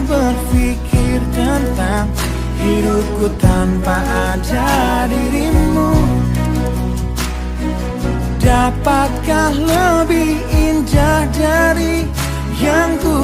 berpikir tentang hidupku tanpa ada dirimu. Dapatkah lebih indah dari yang ku